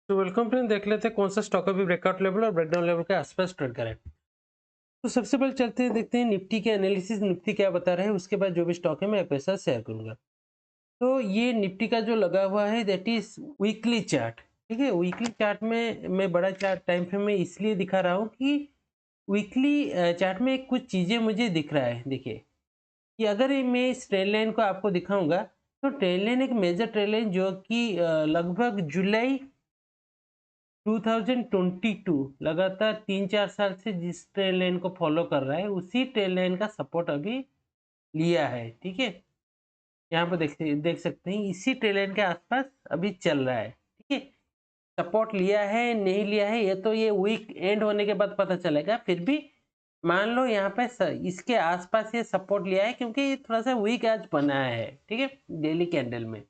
तो welcome friend, देख लेते हैं कौन सा स्टॉक अभी ब्रेकआउट लेवल और ब्रेकडाउन लेवल के आसपास ट्रेड करे। तो सबसे पहले चलते हैं, देखते हैं निफ्टी के एनालिसिस, निफ्टी क्या बता रहा है। उसके बाद जो भी स्टॉक है मैं आपके साथ शेयर करूंगा। तो ये निफ्टी का जो लगा हुआ है दैट इज वीकली चार्ट। ठीक है, वीकली चार्ट में मैं बड़ा चार्ट टाइम फ्रेम में इसलिए दिखा रहा हूँ कि वीकली चार्ट में कुछ चीजें मुझे दिख रहा है। देखिए कि अगर मैं इस ट्रेंड लाइन को आपको दिखाऊंगा, तो ट्रेंड लाइन एक मेजर ट्रेंड लाइन जो कि लगभग जुलाई 2022 लगातार 3-4 साल से जिस ट्रेंड लाइन को फॉलो कर रहा है, उसी ट्रेंड लाइन का सपोर्ट अभी लिया है। ठीक है, यहाँ पर देख सकते हैं इसी ट्रेंड लाइन के आसपास अभी चल रहा है। ठीक है, सपोर्ट लिया है नहीं लिया है ये तो ये वीक एंड होने के बाद पता चलेगा। फिर भी मान लो यहाँ पे इसके आसपास ये सपोर्ट लिया है, क्योंकि ये थोड़ा सा वीक आज बना है। ठीक है, डेली कैंडल में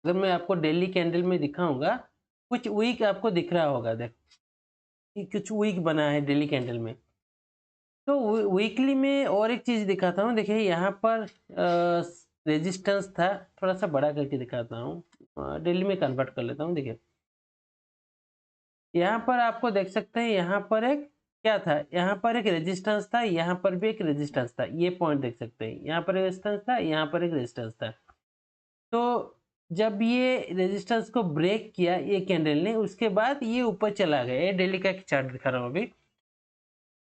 अगर मैं आपको डेली कैंडल में दिखाऊंगा, कुछ वीक आपको दिख रहा होगा। देख, ये कुछ वीक बना है डेली कैंडल में। तो वीकली में और एक चीज दिखाता हूँ। देखिए यहाँ पर रेजिस्टेंस था, थोड़ा सा बड़ा करके दिखाता हूँ, डेली में कन्वर्ट कर लेता हूँ। देखिए यहाँ पर आपको देख सकते हैं, यहाँ पर एक क्या था, यहाँ पर एक रेजिस्टेंस था, यहाँ पर भी एक रेजिस्टेंस था। ये पॉइंट देख सकते हैं, यहाँ पर रेजिस्टेंस था, यहाँ पर एक रेजिस्टेंस था। तो जब ये रेजिस्टेंस को ब्रेक किया ये कैंडल ने, उसके बाद ये ऊपर चला गया। ये डेली का चार्ट दिखा रहा हूँ अभी।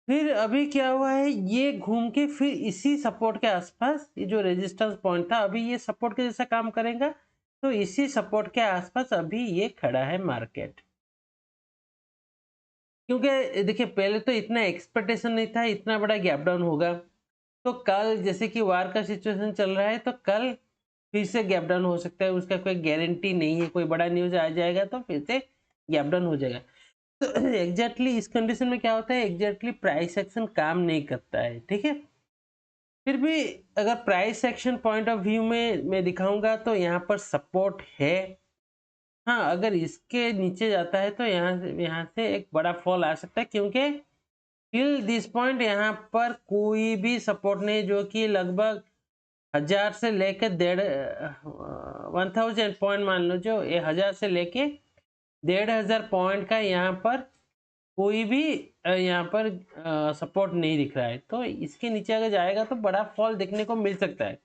फिर अभी क्या हुआ है, ये घूम के फिर इसी सपोर्ट के आसपास, ये जो रेजिस्टेंस पॉइंट था, अभी ये सपोर्ट के जैसा काम करेगा। तो इसी सपोर्ट के आसपास अभी ये खड़ा है मार्केट। क्योंकि देखिए पहले तो इतना एक्सपेक्टेशन नहीं था इतना बड़ा गैप डाउन होगा। तो कल जैसे कि वार का सिचुएशन चल रहा है, तो कल फिर से गैप डाउन हो सकता है, उसका कोई गारंटी नहीं है। कोई बड़ा न्यूज आ जाएगा तो फिर से गैप डाउन हो जाएगा। तो एग्जैक्टली इस कंडीशन में क्या होता है, एग्जैक्टली प्राइस एक्शन काम नहीं करता है। ठीक है, फिर भी अगर price action point of view में मैं दिखाऊंगा तो यहाँ पर सपोर्ट है। हाँ, अगर इसके नीचे जाता है तो यहाँ से एक बड़ा फॉल आ सकता है, क्योंकि टिल दिस पॉइंट यहाँ पर कोई भी सपोर्ट नहीं, जो कि लगभग 1000 से लेकर 1000 पॉइंट मान लो, जो ये 1000 से लेके 1500 पॉइंट का यहाँ पर कोई भी यहाँ पर सपोर्ट नहीं दिख रहा है। तो इसके नीचे अगर जाएगा तो बड़ा फॉल देखने को मिल सकता है।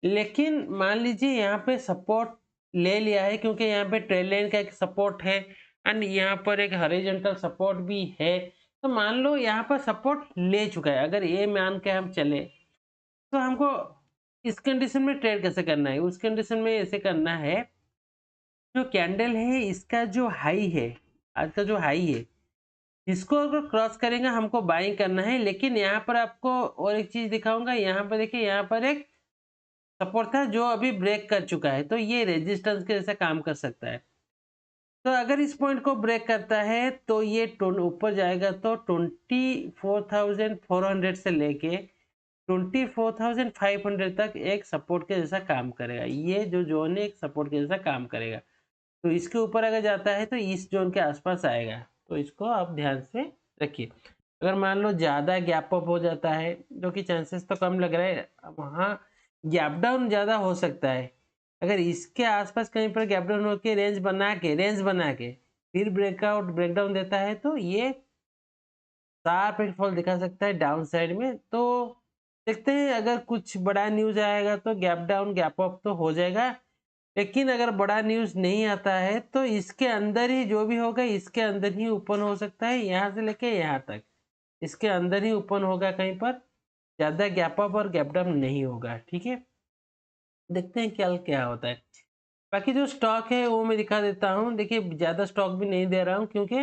लेकिन मान लीजिए यहाँ पे सपोर्ट ले लिया है, क्योंकि यहाँ पे ट्रेल लाइन का एक सपोर्ट है एंड यहाँ पर एक हॉरिजॉन्टल सपोर्ट भी है। तो मान लो यहाँ पर सपोर्ट ले चुका है, अगर ये मान के हम चले, तो हमको इस कंडीशन में ट्रेड कैसे करना है। उस कंडीशन में ऐसे करना है, जो कैंडल है इसका जो हाई है, आज का जो हाई है, इसको अगर क्रॉस करेंगे हमको बाइंग करना है। लेकिन यहाँ पर आपको और एक चीज दिखाऊंगा, यहाँ पर देखिए, यहाँ पर एक सपोर्ट था जो अभी ब्रेक कर चुका है, तो ये रेजिस्टेंस के जैसा काम कर सकता है। तो अगर इस पॉइंट को ब्रेक करता है तो ये ऊपर जाएगा, तो 24,400 से लेके 24,500 तक एक सपोर्ट के जैसा काम करेगा। ये जो जोन है एक सपोर्ट के जैसा काम करेगा। तो इसके ऊपर अगर जाता है तो इस जोन के आसपास आएगा। तो इसको आप ध्यान से रखिए। अगर मान लो ज्यादा गैप अप हो जाता है, जो कि चांसेस तो कम लग रहा है, वहाँ गैप डाउन ज्यादा हो सकता है। अगर इसके आसपास कहीं पर गैप डाउन होकर रेंज बना के फिर ब्रेकडाउन देता है, तो ये शार्प फॉल दिखा सकता है डाउन साइड में। तो देखते हैं, अगर कुछ बड़ा न्यूज आएगा तो गैप डाउन गैप अप तो हो जाएगा। लेकिन अगर बड़ा न्यूज नहीं आता है तो इसके अंदर ही जो भी होगा, इसके अंदर ही ओपन हो सकता है, यहाँ से लेके यहाँ तक इसके अंदर ही ओपन होगा। कहीं पर ज्यादा गैप अप और गैप डाउन नहीं होगा। ठीक है, देखते हैं क्या क्या होता है। बाकी जो स्टॉक है वो मैं दिखा देता हूँ। देखिए ज्यादा स्टॉक भी नहीं दे रहा हूँ, क्योंकि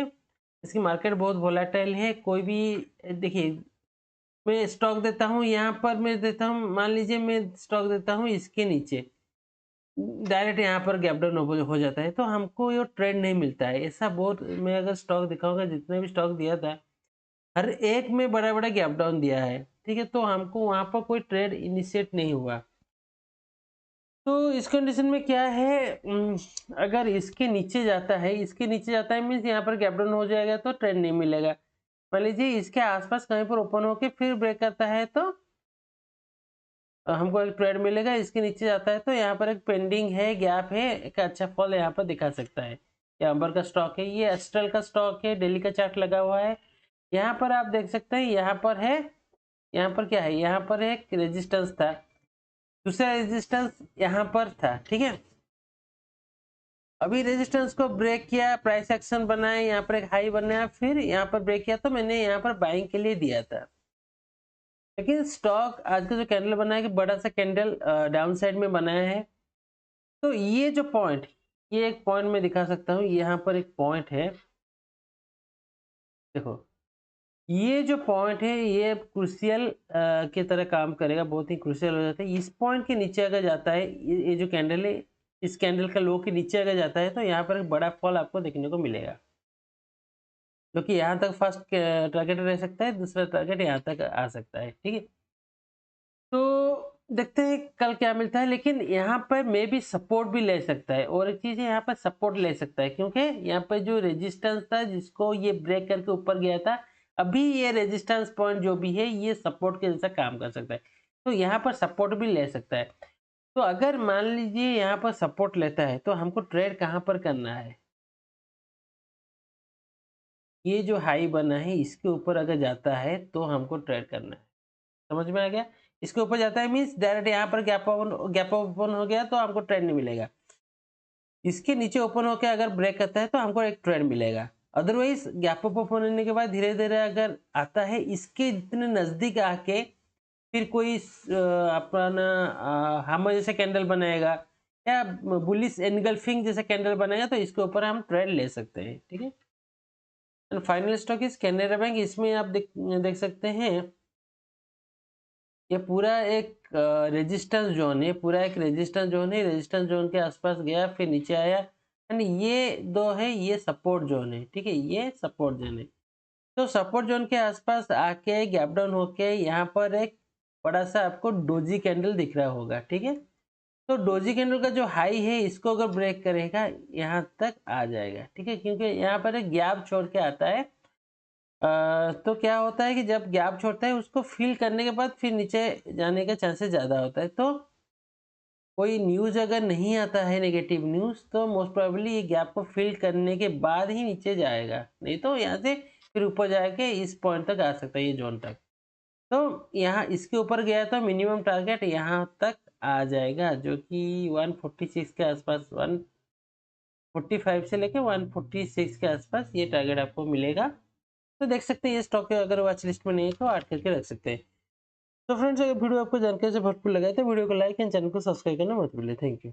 इसकी मार्केट बहुत वोलेटाइल है। कोई भी देखिए, मैं स्टॉक देता हूँ यहाँ पर, मैं देता हूँ, मान लीजिए मैं स्टॉक देता हूँ इसके नीचे, डायरेक्ट यहाँ पर गैप डाउन हो जाता है, तो हमको ये ट्रेंड नहीं मिलता है। ऐसा बहुत, मैं अगर स्टॉक दिखाऊंगा, जितने भी स्टॉक दिया था हर एक में बड़ा बड़ा गैप डाउन दिया है। ठीक है, तो हमको वहां पर कोई ट्रेड इनिशिएट नहीं हुआ। तो इस कंडीशन में क्या है, अगर इसके नीचे जाता है, मीन्स यहाँ पर गैप डाउन हो जाएगा, तो ट्रेंड नहीं मिलेगा। मान लीजिए इसके आसपास कहीं पर ओपन होके फिर ब्रेक करता है, तो हमको एक ट्रेड मिलेगा, इसके नीचे जाता है तो यहाँ पर एक पेंडिंग है, गैप है, एक अच्छा फॉल यहाँ पर दिखा सकता है। ये अंबर का स्टॉक है, ये एस्ट्रल का स्टॉक है, डेली का चार्ट लगा हुआ है। यहाँ पर आप देख सकते हैं, यहाँ पर है, यहाँ पर क्या है, यहाँ पर एक रेजिस्टेंस था, दूसरा रेजिस्टेंस यहाँ पर था, ठीक है। अभी रेजिस्टेंस को ब्रेक किया, प्राइस एक्शन बनाया, यहाँ पर एक हाई बनाया, फिर यहाँ पर ब्रेक किया, तो मैंने यहाँ पर बाइंग के लिए दिया था। लेकिन स्टॉक आज का जो कैंडल बनाया कि बड़ा सा कैंडल डाउन साइड में बनाया है, तो ये जो पॉइंट, ये एक पॉइंट मैं दिखा सकता हूँ, यहाँ पर एक पॉइंट है, देखो ये जो पॉइंट है ये क्रूशियल की तरह काम करेगा, बहुत ही क्रूशियल हो जाता है। इस पॉइंट के नीचे अगर जाता है, ये जो कैंडल है, इस कैंडल का लो के नीचे अगर जाता है तो यहाँ पर एक बड़ा फॉल आपको देखने को मिलेगा, जो कि यहाँ तक फर्स्ट टारगेट रह सकता है, दूसरा टारगेट यहाँ तक आ सकता है, ठीक है। तो देखते हैं कल क्या मिलता है, लेकिन यहाँ पर मे भी सपोर्ट भी ले सकता है, और एक चीज है यहाँ पर सपोर्ट ले सकता है, क्योंकि यहाँ पर जो रेजिस्टेंस था जिसको ये ब्रेक करके ऊपर गया था, अभी ये रेजिस्टेंस पॉइंट जो भी है ये सपोर्ट के जैसा काम कर सकता है, तो यहाँ पर सपोर्ट भी ले सकता है। तो अगर मान लीजिए यहाँ पर सपोर्ट लेता है तो हमको ट्रेड कहाँ पर करना है, ये जो हाई बना है इसके ऊपर अगर जाता है तो हमको ट्रेड करना है, समझ में आ गया। इसके ऊपर जाता है मीन्स डायरेक्ट यहाँ पर गैप ओपन हो गया तो हमको ट्रेड नहीं मिलेगा, इसके नीचे ओपन होकर अगर ब्रेक करता है तो हमको एक ट्रेड मिलेगा। अदरवाइज गैप अप ओपन होने के बाद धीरे धीरे अगर आता है इसके इतने नजदीक आके फिर कोई अपना हमर जैसे कैंडल बनाएगा या बुलिश एनगल्फिंग जैसे कैंडल बनाएगा, तो इसके ऊपर हम ट्रेड ले सकते हैं, ठीक है। And final stock is Canara bank. इसमें आप देख सकते हैं ये पूरा एक रेजिस्टेंस जोन है, पूरा एक रेजिस्टेंस जोन है, रेजिस्टेंस जोन के आसपास गया फिर नीचे आया, एंड ये दो है ये सपोर्ट जोन है, ठीक है, ये सपोर्ट जोन है। तो सपोर्ट जोन के आसपास आके गैप डाउन होके यहाँ पर एक बड़ा सा आपको डोजी कैंडल दिख रहा होगा, ठीक है। तो डोजी कैंडल का जो हाई है इसको अगर ब्रेक करेगा यहाँ तक आ जाएगा, ठीक है, क्योंकि यहाँ पर एक गैप छोड़ के आता है। तो क्या होता है कि जब गैप छोड़ता है उसको फिल करने के बाद फिर नीचे जाने का चांसेस ज़्यादा होता है। तो कोई न्यूज़ अगर नहीं आता है नेगेटिव न्यूज़ तो मोस्ट प्रोबेबली ये गैप को फिल करने के बाद ही नीचे जाएगा, नहीं तो यहाँ से फिर ऊपर जाके इस पॉइंट तक आ सकता है, ये जोन तक। तो यहाँ इसके ऊपर गया तो मिनिमम टारगेट यहाँ तक आ जाएगा, जो कि 146 के आसपास, 145 से लेके 146 के आसपास ये टारगेट आपको मिलेगा। तो देख सकते हैं ये स्टॉक अगर वॉच लिस्ट में नहीं है तो ऐड करके रख सकते हैं। तो फ्रेंड्स अगर वीडियो आपको जानकारी से भरपूर लगा है तो वीडियो को लाइक एंड चैनल को सब्सक्राइब करना मत भूलिए। Thank you.